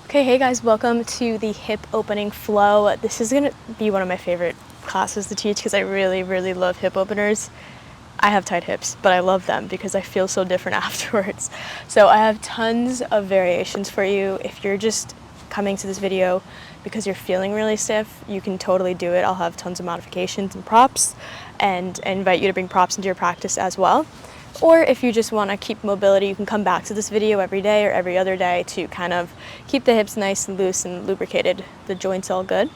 Okay, hey guys, welcome to the hip opening flow. This is gonna be one of my favorite classes to teach because I really love hip openers. I have tight hips, but I love them because I feel so different afterwards. So I have tons of variations for you. If you're just coming to this video because you're feeling really stiff, you can totally do it. I'll have tons of modifications and props, and I invite you to bring props into your practice as well. Or if you just want to keep mobility, you can come back to this video every day or every other day to kind of keep the hips nice and loose and lubricated, the joints all good.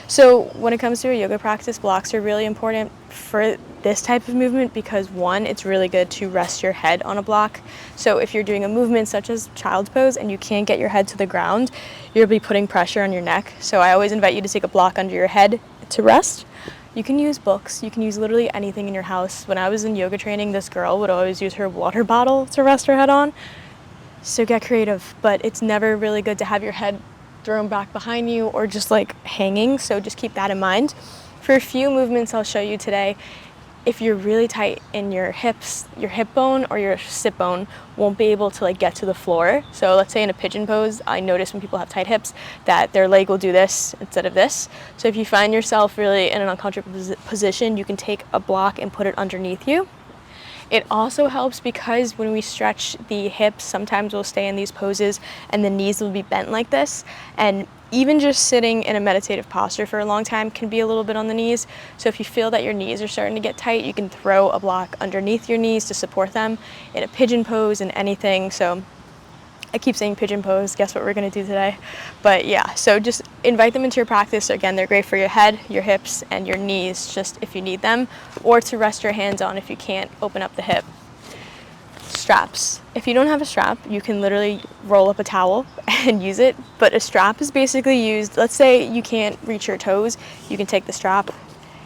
So when it comes to a yoga practice, blocks are really important for this type of movement because one, it's really good to rest your head on a block. So if you're doing a movement such as child's pose and you can't get your head to the ground, you'll be putting pressure on your neck. So I always invite you to take a block under your head to rest. You can use books, you can use literally anything in your house. When I was in yoga training, this girl would always use her water bottle to rest her head on. So get creative, but it's never really good to have your head thrown back behind you or just like hanging, so just keep that in mind. For a few movements I'll show you today, if you're really tight in your hips, your hip bone or your sit bone won't be able to like get to the floor. So let's say in a pigeon pose, I notice when people have tight hips that their leg will do this instead of this. So if you find yourself really in an uncomfortable position, you can take a block and put it underneath you. It also helps because when we stretch the hips, sometimes we'll stay in these poses and the knees will be bent like this. And even just sitting in a meditative posture for a long time can be a little bit on the knees. So if you feel that your knees are starting to get tight, you can throw a block underneath your knees to support them in a pigeon pose and anything. So I keep saying pigeon pose, guess what we're gonna do today? But yeah, so just invite them into your practice. Again, they're great for your head, your hips, and your knees, just if you need them, or to rest your hands on if you can't open up the hip. Straps. If you don't have a strap, you can literally roll up a towel and use it, but a strap is basically used, let's say you can't reach your toes, you can take the strap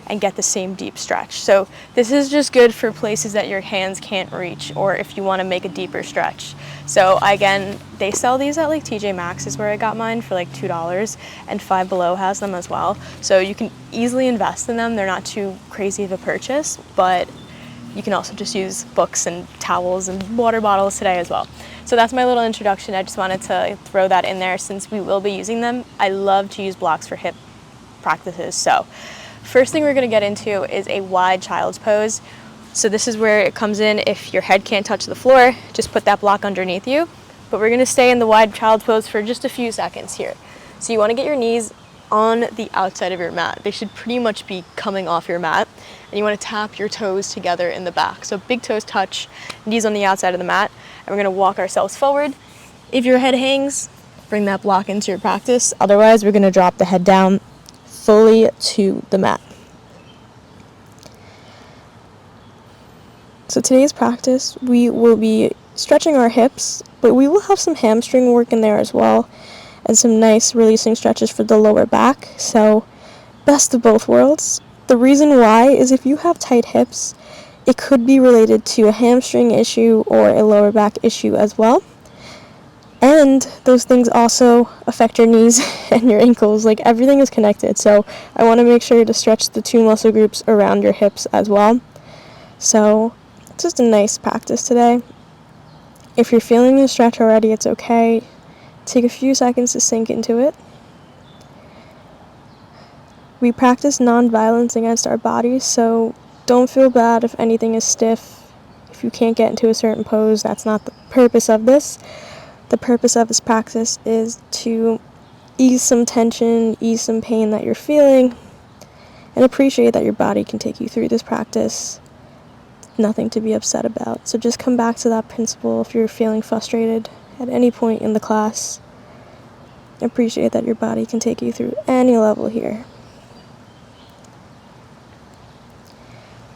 and get the same deep stretch. So this is just good for places that your hands can't reach or if you want to make a deeper stretch. So again, they sell these at like TJ Maxx is where I got mine for like $2, and Five Below has them as well. So you can easily invest in them. They're not too crazy of a purchase, but you can also just use books and towels and water bottles today as well. So that's my little introduction. I just wanted to throw that in there since we will be using them. I love to use blocks for hip practices. So first thing we're going to get into is a wide child's pose. So this is where it comes in. If your head can't touch the floor, just put that block underneath you. But we're going to stay in the wide child's pose for just a few seconds here. So you want to get your knees on the outside of your mat. They should pretty much be coming off your mat. And you want to tap your toes together in the back. So big toes touch, knees on the outside of the mat. And we're going to walk ourselves forward. If your head hangs, bring that block into your practice. Otherwise, we're going to drop the head down fully to the mat. So today's practice, we will be stretching our hips, but we will have some hamstring work in there as well, and some nice releasing stretches for the lower back. So best of both worlds. The reason why is if you have tight hips, it could be related to a hamstring issue or a lower back issue as well. And those things also affect your knees and your ankles. Like everything is connected. So I want to make sure to stretch the two muscle groups around your hips as well. So it's just a nice practice today. If you're feeling the stretch already, it's okay. Take a few seconds to sink into it. We practice non-violence against our bodies, so don't feel bad if anything is stiff. If you can't get into a certain pose, that's not the purpose of this. The purpose of this practice is to ease some tension, ease some pain that you're feeling, and appreciate that your body can take you through this practice. Nothing to be upset about. So just come back to that principle if you're feeling frustrated at any point in the class. Appreciate that your body can take you through any level here.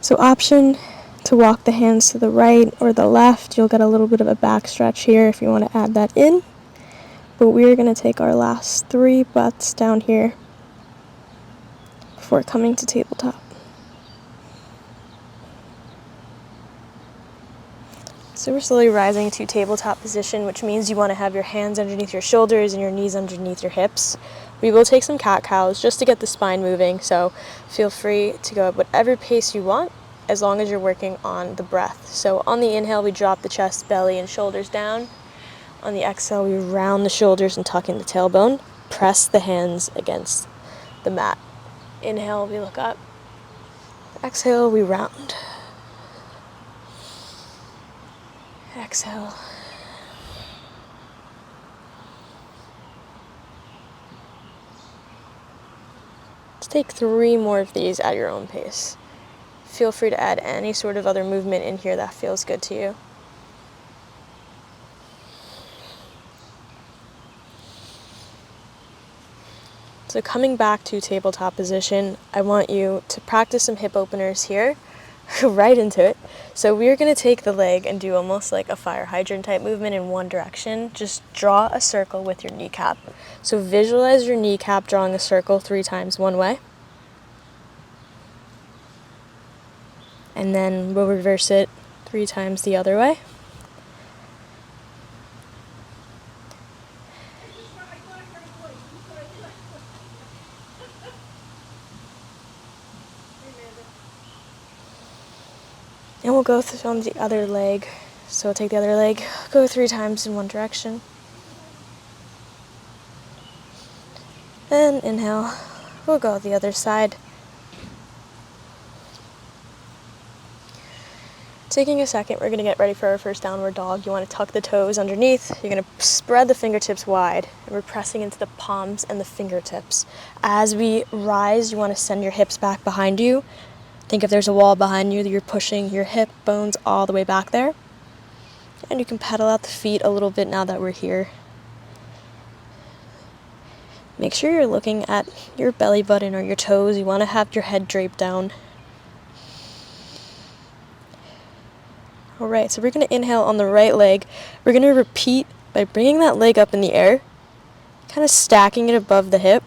So option to walk the hands to the right or the left. You'll get a little bit of a back stretch here if you want to add that in. But we're going to take our last 3 breaths down here before coming to tabletop. So we're slowly rising to tabletop position, which means you want to have your hands underneath your shoulders and your knees underneath your hips. We will take some cat-cows just to get the spine moving, so feel free to go at whatever pace you want as long as you're working on the breath. So on the inhale, we drop the chest, belly, and shoulders down. On the exhale, we round the shoulders and tuck in the tailbone. Press the hands against the mat. Inhale, we look up. Exhale, we round. Exhale. Let's take 3 more of these at your own pace. Feel free to add any sort of other movement in here that feels good to you. So coming back to tabletop position, I want you to practice some hip openers here, right into it. So we're going to take the leg and do almost like a fire hydrant type movement in one direction. Just draw a circle with your kneecap. So visualize your kneecap drawing a circle 3 times one way. And then we'll reverse it 3 times the other way. And we'll go on the other leg. So take the other leg, go 3 times in one direction. Then inhale, we'll go the other side. Taking a second, we're going to get ready for our first downward dog. You want to tuck the toes underneath. You're going to spread the fingertips wide. And we're pressing into the palms and the fingertips. As we rise, you want to send your hips back behind you. Think if there's a wall behind you that you're pushing your hip bones all the way back there. And you can pedal out the feet a little bit now that we're here. Make sure you're looking at your belly button or your toes. You want to have your head draped down. Alright, so we're going to inhale on the right leg. We're going to repeat by bringing that leg up in the air, kind of stacking it above the hip.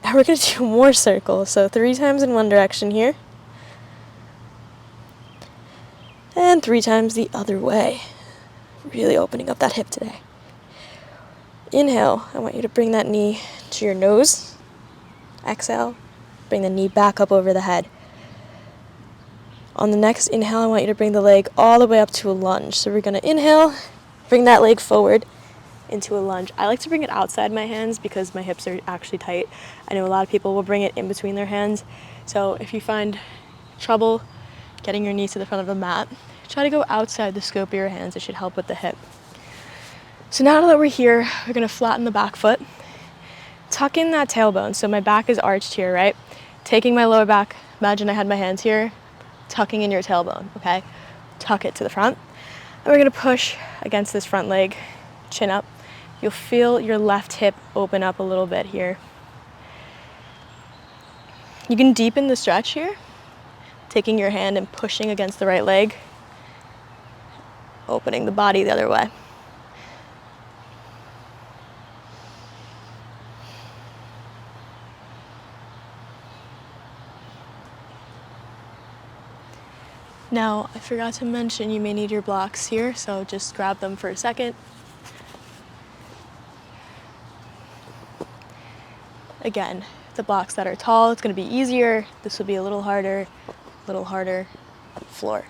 And we're going to do more circles, so 3 times in one direction here. And 3 times the other way. Really opening up that hip today. Inhale, I want you to bring that knee to your nose. Exhale, bring the knee back up over the head. On the next inhale, I want you to bring the leg all the way up to a lunge. So we're going to inhale, bring that leg forward into a lunge. I like to bring it outside my hands because my hips are actually tight. I know a lot of people will bring it in between their hands. So if you find trouble getting your knees to the front of the mat, try to go outside the scope of your hands. It should help with the hip. So now that we're here, we're going to flatten the back foot. Tuck in that tailbone. So my back is arched here, right? Taking my lower back, imagine I had my hands here, tucking in your tailbone, okay? Tuck it to the front. And we're going to push against this front leg, chin up. You'll feel your left hip open up a little bit here. You can deepen the stretch here, taking your hand and pushing against the right leg, opening the body the other way. Now, I forgot to mention you may need your blocks here, so just grab them for a second. Again, the blocks that are tall, it's going to be easier. This will be a little harder, floor.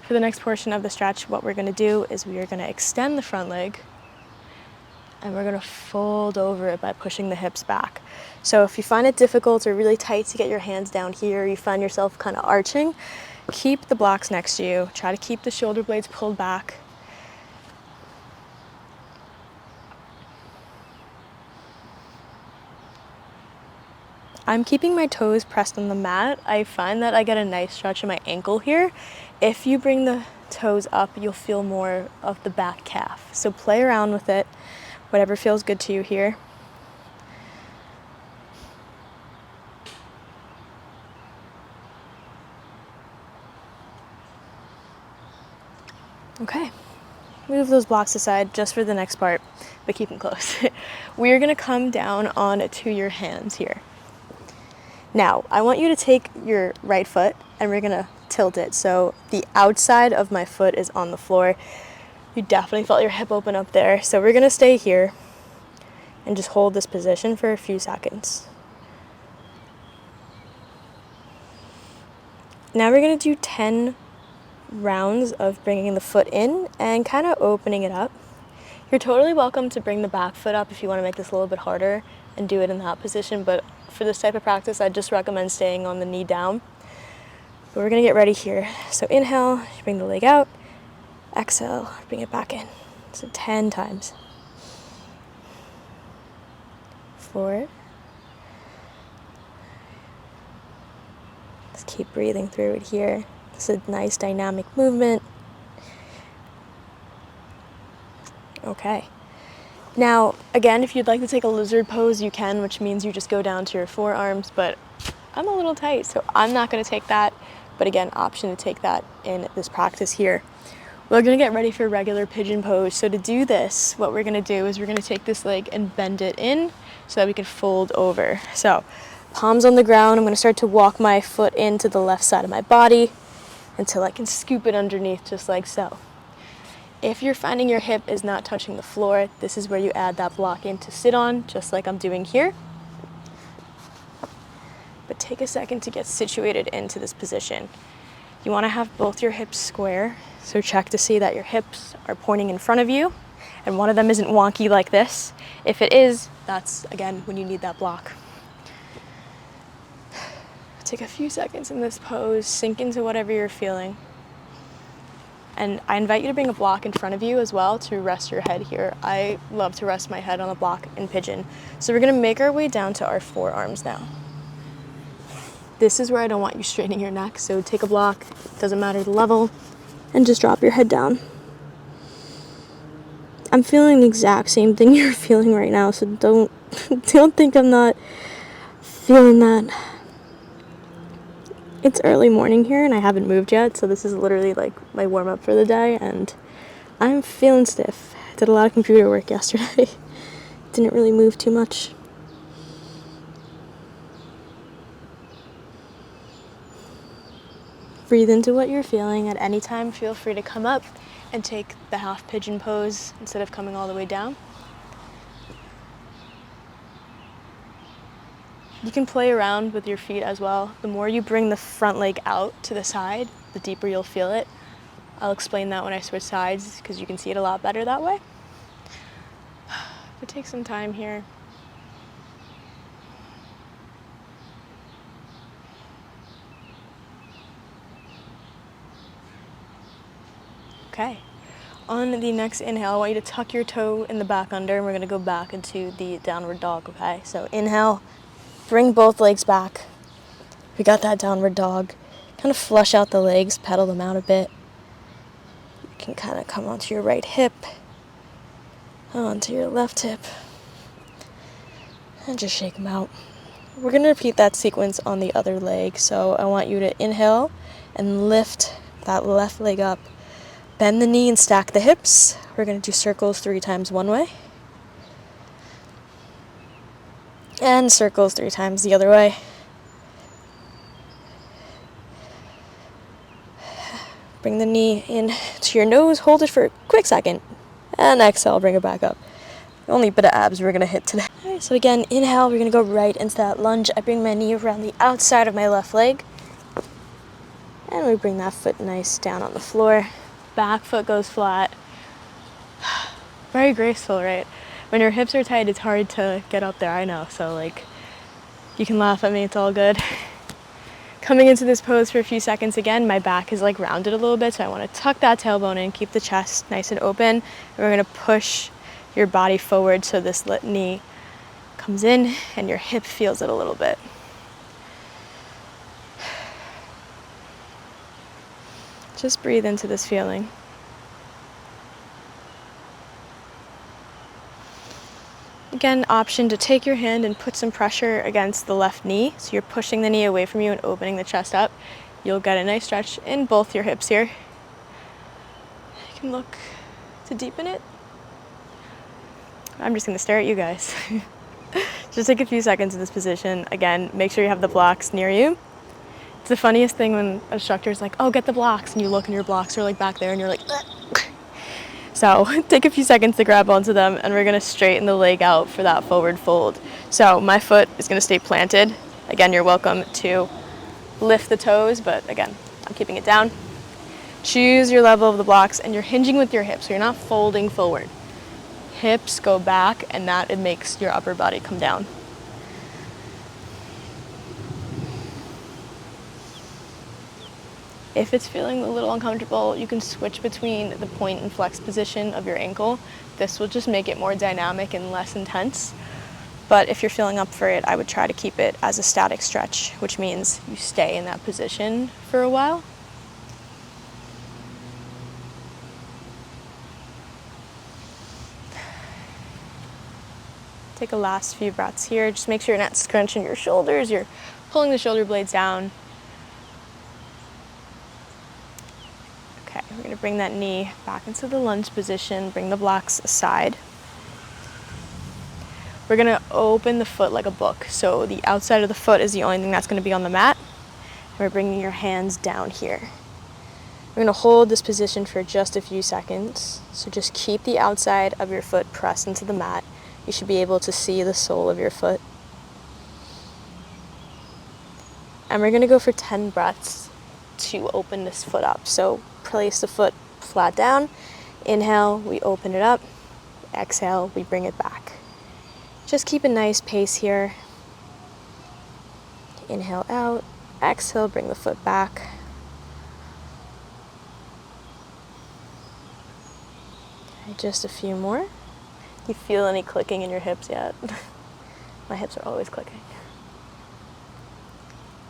For the next portion of the stretch, what we're going to do is we are going to extend the front leg and we're going to fold over it by pushing the hips back. So if you find it difficult or really tight to get your hands down here, you find yourself kind of arching, keep the blocks next to you. Try to keep the shoulder blades pulled back. I'm keeping my toes pressed on the mat. I find that I get a nice stretch in my ankle here. If you bring the toes up, you'll feel more of the back calf. So play around with it, whatever feels good to you here. Okay, move those blocks aside just for the next part, but keep them close. We're gonna come down onto your hands here. Now, I want you to take your right foot and we're gonna tilt it. So the outside of my foot is on the floor. You definitely felt your hip open up there. So we're gonna stay here and just hold this position for a few seconds. Now we're gonna do 10 rounds of bringing the foot in and kind of opening it up. You're totally welcome to bring the back foot up if you want to make this a little bit harder and do it in that position, but for this type of practice, I just recommend staying on the knee down. But we're going to get ready here. So inhale, you bring the leg out. Exhale, bring it back in. So 10 times. 4. Just keep breathing through it here. It's a nice dynamic movement. Okay. Now, again, if you'd like to take a lizard pose, you can, which means you just go down to your forearms, but I'm a little tight, so I'm not going to take that. But again, option to take that in this practice here. We're going to get ready for regular pigeon pose. So to do this, what we're going to do is we're going to take this leg and bend it in so that we can fold over. So palms on the ground. I'm going to start to walk my foot into the left side of my body until I can scoop it underneath just like so. If you're finding your hip is not touching the floor, this is where you add that block in to sit on, just like I'm doing here. But take a second to get situated into this position. You want to have both your hips square, so check to see that your hips are pointing in front of you and one of them isn't wonky like this. If it is, that's again when you need that block. Take a few seconds in this pose, sink into whatever you're feeling. And I invite you to bring a block in front of you as well to rest your head here. I love to rest my head on a block in pigeon. So we're going to make our way down to our forearms now. This is where I don't want you straightening your neck, so take a block, doesn't matter the level, and just drop your head down. I'm feeling the exact same thing you're feeling right now, so don't think I'm not feeling that. It's early morning here and I haven't moved yet, so this is literally like my warm-up for the day, and I'm feeling stiff. I did a lot of computer work yesterday. Didn't really move too much. Breathe into what you're feeling. At any time, feel free to come up and take the half pigeon pose instead of coming all the way down. You can play around with your feet as well. The more you bring the front leg out to the side, the deeper you'll feel it. I'll explain that when I switch sides because you can see it a lot better that way. But take some time here. Okay. On the next inhale, I want you to tuck your toe in the back under, and we're going to go back into the downward dog, okay? So inhale. Bring both legs back. We got that downward dog. Kind of flush out the legs, pedal them out a bit. You can kind of come onto your right hip, onto your left hip, and just shake them out. We're going to repeat that sequence on the other leg. So I want you to inhale and lift that left leg up. Bend the knee and stack the hips. We're going to do circles 3 times one way. And circles 3 times the other way. Bring the knee in to your nose, hold it for a quick second, and exhale, bring it back up. The only bit of abs we're going to hit today. Alright, so again, inhale, we're going to go right into that lunge. I bring my knee around the outside of my left leg, and we bring that foot nice down on the floor. Back foot goes flat. Very graceful, right? When your hips are tight, it's hard to get up there, I know. So like, you can laugh at me, it's all good. Coming into this pose for a few seconds again, my back is like rounded a little bit, so I want to tuck that tailbone in, keep the chest nice and open. And we're going to push your body forward so this knee comes in and your hip feels it a little bit. Just breathe into this feeling. Again, option to take your hand and put some pressure against the left knee. So you're pushing the knee away from you and opening the chest up. You'll get a nice stretch in both your hips here. You can look to deepen it. I'm just gonna stare at you guys. Just take a few seconds in this position. Again, make sure you have the blocks near you. It's the funniest thing when a instructor's like, oh, get the blocks, and you look and your blocks are like back there and you're like, ugh. So take a few seconds to grab onto them, and we're gonna straighten the leg out for that forward fold. So my foot is gonna stay planted. Again, you're welcome to lift the toes, but again, I'm keeping it down. Choose your level of the blocks, and you're hinging with your hips, so you're not folding forward. Hips go back, and that it makes your upper body come down. If it's feeling a little uncomfortable, you can switch between the point and flex position of your ankle. This will just make it more dynamic and less intense. But if you're feeling up for it, I would try to keep it as a static stretch, which means you stay in that position for a while. Take a last few breaths here. Just make sure you're not scrunching your shoulders. You're pulling the shoulder blades down. Okay, we're going to bring that knee back into the lunge position. Bring the blocks aside. We're going to open the foot like a book. So the outside of the foot is the only thing that's going to be on the mat. And we're bringing your hands down here. We're going to hold this position for just a few seconds. So just keep the outside of your foot pressed into the mat. You should be able to see the sole of your foot. And we're going to go for 10 breaths to open this foot up. So place the foot flat down. Inhale, we open it up. Exhale, we bring it back. Just keep a nice pace here. Inhale out. Exhale, bring the foot back. Okay, just a few more. You feel any clicking in your hips yet? My hips are always clicking.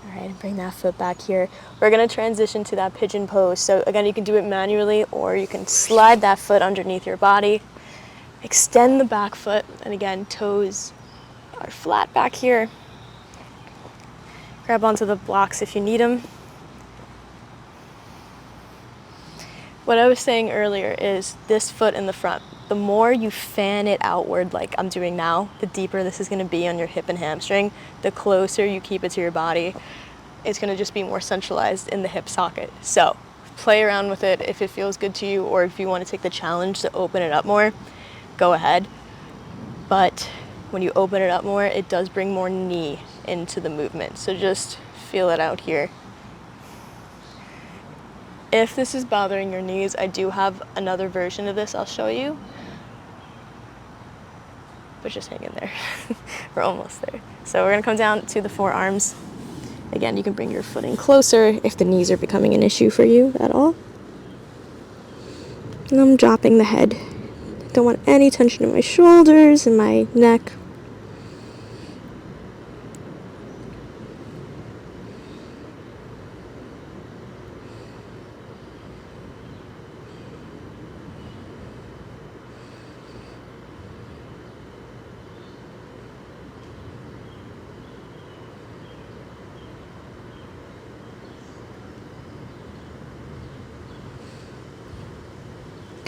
All right, bring that foot back here. We're gonna transition to that pigeon pose. So again, you can do it manually, or you can slide that foot underneath your body. Extend the back foot, and again, toes are flat back here. Grab onto the blocks if you need them. What I was saying earlier is this foot in the front. The more you fan it outward like I'm doing now, the deeper this is going to be on your hip and hamstring. The closer you keep it to your body, it's going to just be more centralized in the hip socket. So play around with it if it feels good to you, or if you want to take the challenge to open it up more, go ahead. But when you open it up more, it does bring more knee into the movement. So just feel it out here. If this is bothering your knees, I do have another version of this I'll show you. But just hang in there. We're almost there. So we're going to come down to the forearms. Again, you can bring your foot in closer if the knees are becoming an issue for you at all. And I'm dropping the head. Don't want any tension in my shoulders and my neck.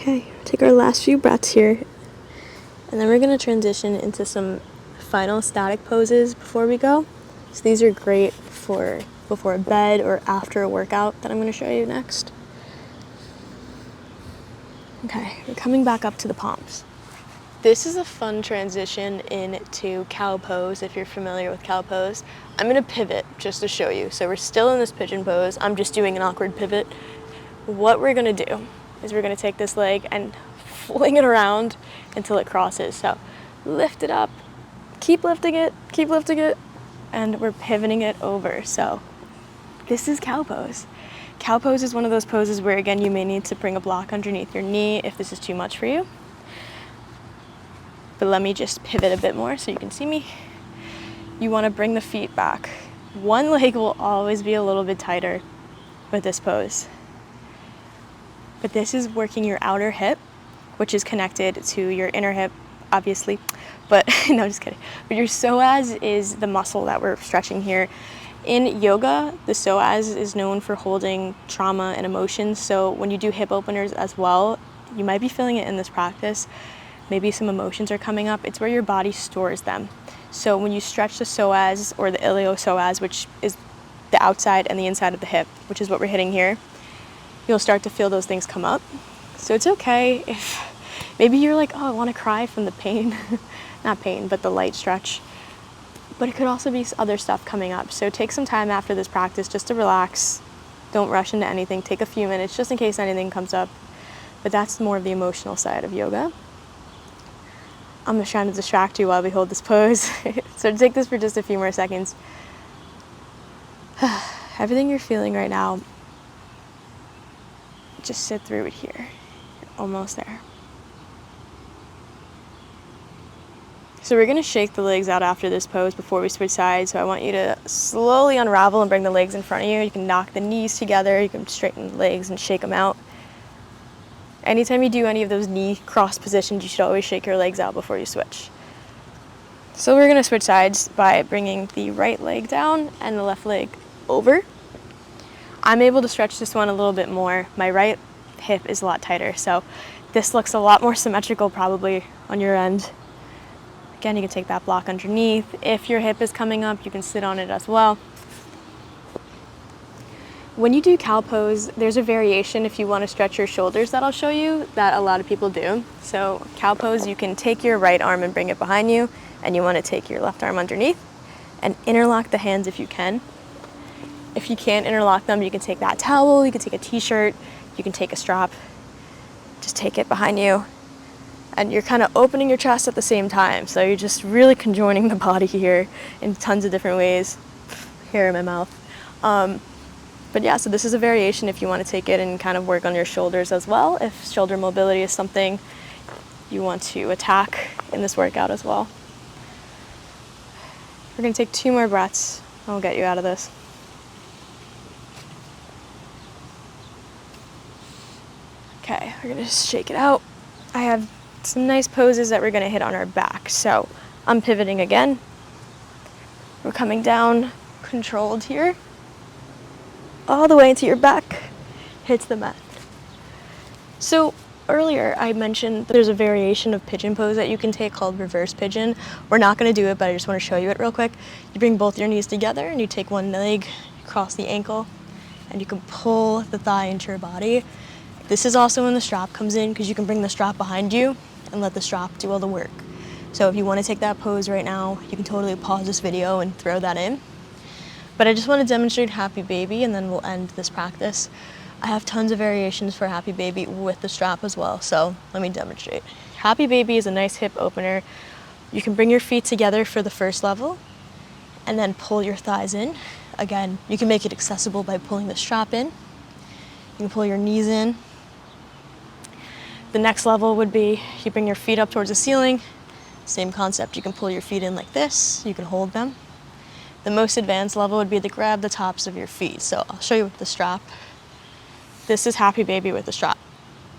Okay, take our last few breaths here, and then we're going to transition into some final static poses before we go. So these are great for before bed or after a workout that I'm going to show you next. Okay, we're coming back up to the palms. This is a fun transition into cow pose if you're familiar with cow pose. I'm going to pivot just to show you. So we're still in this pigeon pose. I'm just doing an awkward pivot. What we're going to do is we're going to take this leg and fling it around until it crosses. So lift it up, keep lifting it, and we're pivoting it over. So this is cow pose. Cow pose is one of those poses where, again, you may need to bring a block underneath your knee if this is too much for you. But let me just pivot a bit more so you can see me. You want to bring the feet back. One leg will always be a little bit tighter with this pose. But this is working your outer hip, which is connected to your inner hip, obviously. But no, just kidding. But your psoas is the muscle that we're stretching here. In yoga, the psoas is known for holding trauma and emotions. So when you do hip openers as well, you might be feeling it in this practice. Maybe some emotions are coming up. It's where your body stores them. So when you stretch the psoas or the iliopsoas, which is the outside and the inside of the hip, which is what we're hitting here, you'll start to feel those things come up. So it's okay if maybe you're like, oh, I want to cry from the pain. Not pain, but the light stretch. But it could also be other stuff coming up. So take some time after this practice just to relax, Don't rush into anything. Take a few minutes just in case anything comes up. But that's more of the emotional side of yoga. I'm just trying to distract you while we hold this pose. So take this for just a few more seconds. Everything you're feeling right now, just sit through it here. You're almost there. So we're gonna shake the legs out after this pose before we switch sides. So I want you to slowly unravel and bring the legs in front of you. You can knock the knees together, you can straighten the legs and shake them out. Anytime you do any of those knee cross positions, you should always shake your legs out before you switch. So we're gonna switch sides by bringing the right leg down and the left leg over. I'm able to stretch this one a little bit more. My right hip is a lot tighter, so this looks a lot more symmetrical probably on your end. Again, you can take that block underneath. If your hip is coming up, you can sit on it as well. When you do cow pose, there's a variation if you want to stretch your shoulders that I'll show you that a lot of people do. So cow pose, you can take your right arm and bring it behind you, and you want to take your left arm underneath and interlock the hands if you can. If you can't interlock them, you can take that towel, you can take a t-shirt, you can take a strap, just take it behind you. And you're kind of opening your chest at the same time. So you're just really conjoining the body here in tons of different ways. Hair in my mouth. But yeah, so this is a variation if you want to take it and kind of work on your shoulders as well. If shoulder mobility is something you want to attack in this workout as well. We're going to take 2 more breaths. I'll get you out of this. Okay, we're going to just shake it out. I have some nice poses that we're going to hit on our back. So I'm pivoting again. We're coming down controlled here. All the way into your back, hits the mat. So earlier I mentioned there's a variation of pigeon pose that you can take called reverse pigeon. We're not going to do it, but I just want to show you it real quick. You bring both your knees together and you take one leg, cross the ankle, and you can pull the thigh into your body. This is also when the strap comes in because you can bring the strap behind you and let the strap do all the work. So if you want to take that pose right now, you can totally pause this video and throw that in. But I just want to demonstrate Happy Baby and then we'll end this practice. I have tons of variations for Happy Baby with the strap as well, so let me demonstrate. Happy Baby is a nice hip opener. You can bring your feet together for the first level and then pull your thighs in. Again, you can make it accessible by pulling the strap in. You can pull your knees in. The next level would be you bring your feet up towards the ceiling. Same concept, you can pull your feet in like this, you can hold them. The most advanced level would be to grab the tops of your feet. So I'll show you with the strap. This is Happy Baby with the strap.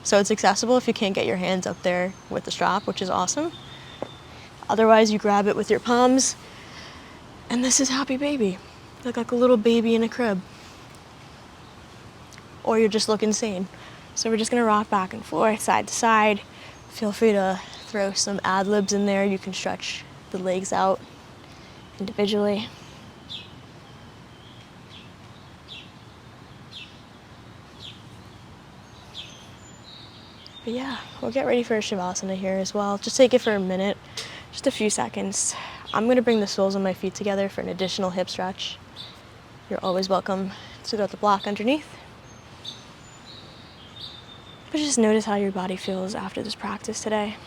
So it's accessible if you can't get your hands up there with the strap, which is awesome. Otherwise, you grab it with your palms. And this is Happy Baby. Look like a little baby in a crib. Or you're just looking sane. So we're just gonna rock back and forth, side to side. Feel free to throw some ad-libs in there. You can stretch the legs out individually. But yeah, we'll get ready for a Shavasana here as well. Just take it for a minute, just a few seconds. I'm gonna bring the soles of my feet together for an additional hip stretch. You're always welcome to throw the block underneath. But just notice how your body feels after this practice today.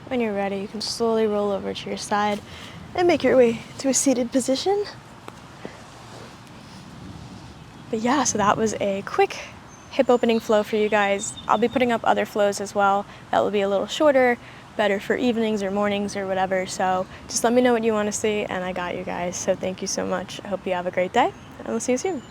When you're ready, you can slowly roll over to your side and make your way to a seated position. But yeah, so that was a quick hip opening flow for you guys. I'll be putting up other flows as well that will be a little shorter, better for evenings or mornings or whatever. So just let me know what you want to see and I got you guys. So thank you so much. I hope you have a great day and we'll see you soon.